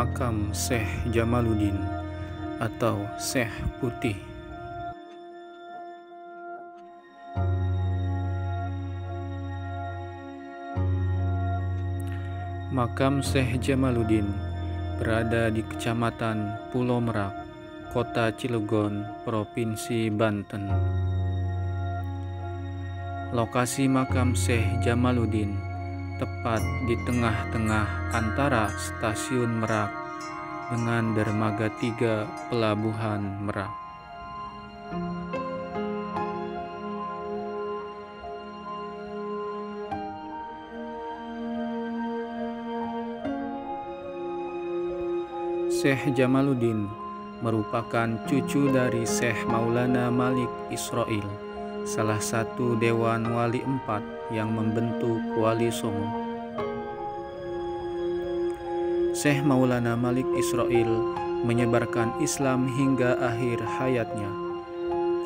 Makam Syekh Jamaluddin atau Syekh Putih. Makam Syekh Jamaluddin berada di Kecamatan Pulau Merak, Kota Cilegon, Provinsi Banten. Lokasi makam Syekh Jamaluddin tepat di tengah-tengah antara Stasiun Merak dengan Dermaga 3 Pelabuhan Merak. Syekh Jamaluddin merupakan cucu dari Syekh Maulana Malik Israil, salah satu Dewan Wali IV yang membentuk Wali Songo. Syekh Maulana Malik Israil menyebarkan Islam hingga akhir hayatnya.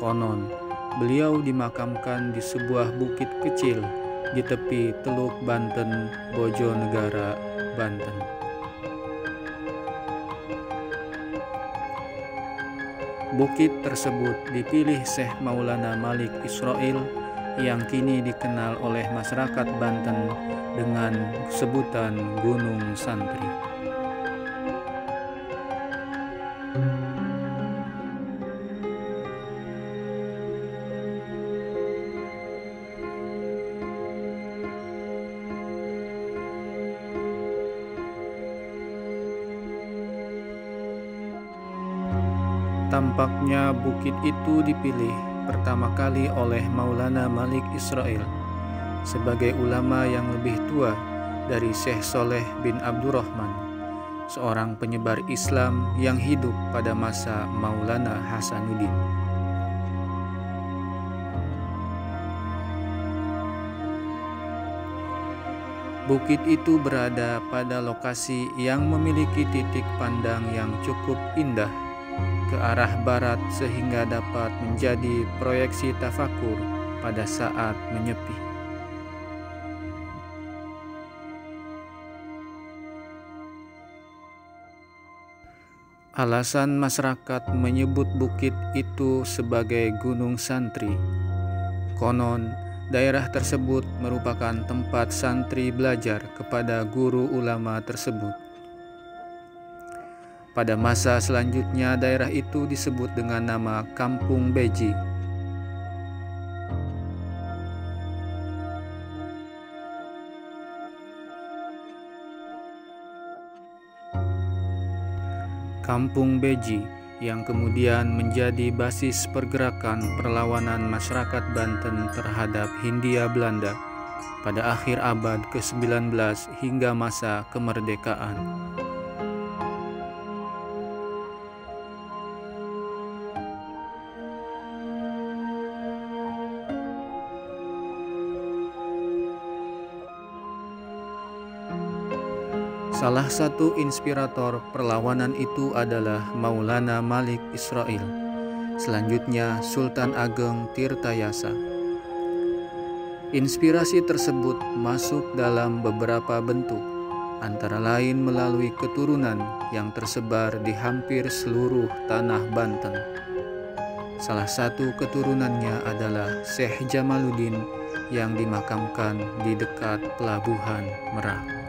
Konon, beliau dimakamkan di sebuah bukit kecil di tepi Teluk Banten, Bojonegara, Banten. Bukit tersebut dipilih Syekh Maulana Malik Israil yang kini dikenal oleh masyarakat Banten dengan sebutan Gunung Santri. Tampaknya bukit itu dipilih pertama kali oleh Maulana Malik Israil sebagai ulama yang lebih tua dari Syekh Soleh bin Abdurrahman, seorang penyebar Islam yang hidup pada masa Maulana Hasanuddin. Bukit itu berada pada lokasi yang memiliki titik pandang yang cukup indah ke arah barat sehingga dapat menjadi proyeksi tafakur pada saat menyepi. Alasan masyarakat menyebut bukit itu sebagai Gunung Santri. Konon, daerah tersebut merupakan tempat santri belajar kepada guru ulama tersebut. Pada masa selanjutnya daerah itu disebut dengan nama Kampung Beji. Kampung Beji yang kemudian menjadi basis pergerakan perlawanan masyarakat Banten terhadap Hindia Belanda pada akhir abad ke-19 hingga masa kemerdekaan. Salah satu inspirator perlawanan itu adalah Maulana Malik Israil, selanjutnya Sultan Ageng Tirtayasa. Inspirasi tersebut masuk dalam beberapa bentuk, antara lain melalui keturunan yang tersebar di hampir seluruh tanah Banten. Salah satu keturunannya adalah Syekh Jamaluddin yang dimakamkan di dekat Pelabuhan Merak.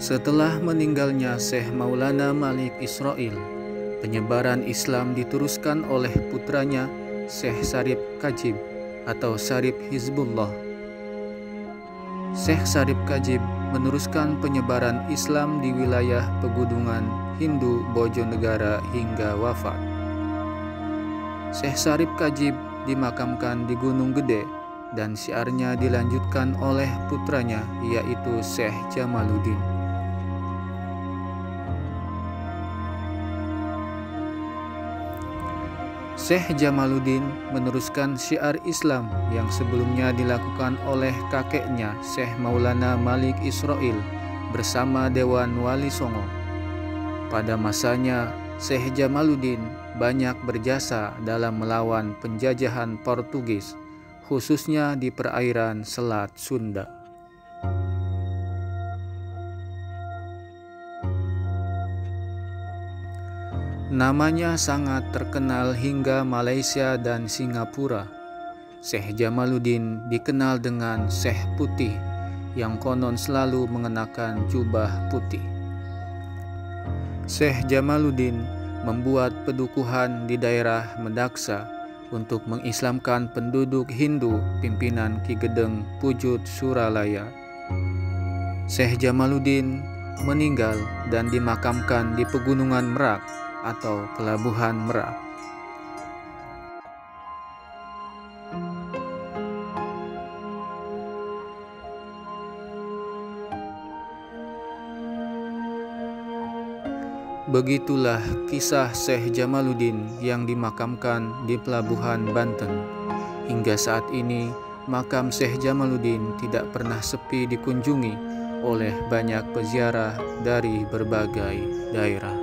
Setelah meninggalnya Syekh Maulana Malik Israil, penyebaran Islam diteruskan oleh putranya Syekh Sarip Kajib atau Sarip Hizbullah. Syekh Sarip Kajib meneruskan penyebaran Islam di wilayah pegunungan Hindu Bojonegara hingga wafat. Syekh Sarip Kajib dimakamkan di Gunung Gede dan syiarnya dilanjutkan oleh putranya yaitu Syekh Jamaluddin. Syekh Jamaluddin meneruskan syiar Islam yang sebelumnya dilakukan oleh kakeknya Syekh Maulana Malik Israil bersama Dewan Wali Songo. Pada masanya, Syekh Jamaluddin banyak berjasa dalam melawan penjajahan Portugis, khususnya di perairan Selat Sunda. Namanya sangat terkenal hingga Malaysia dan Singapura. Syekh Jamaluddin dikenal dengan Syekh Putih yang konon selalu mengenakan jubah putih. Syekh Jamaluddin membuat pedukuhan di daerah Medaksa untuk mengislamkan penduduk Hindu pimpinan Ki Gedeng Pujut Suralaya. Syekh Jamaluddin meninggal dan dimakamkan di Pegunungan Merak atau Pelabuhan Merak. Begitulah kisah Syekh Jamaluddin yang dimakamkan di Pelabuhan Banten. Hingga saat ini, makam Syekh Jamaluddin tidak pernah sepi dikunjungi oleh banyak peziarah dari berbagai daerah.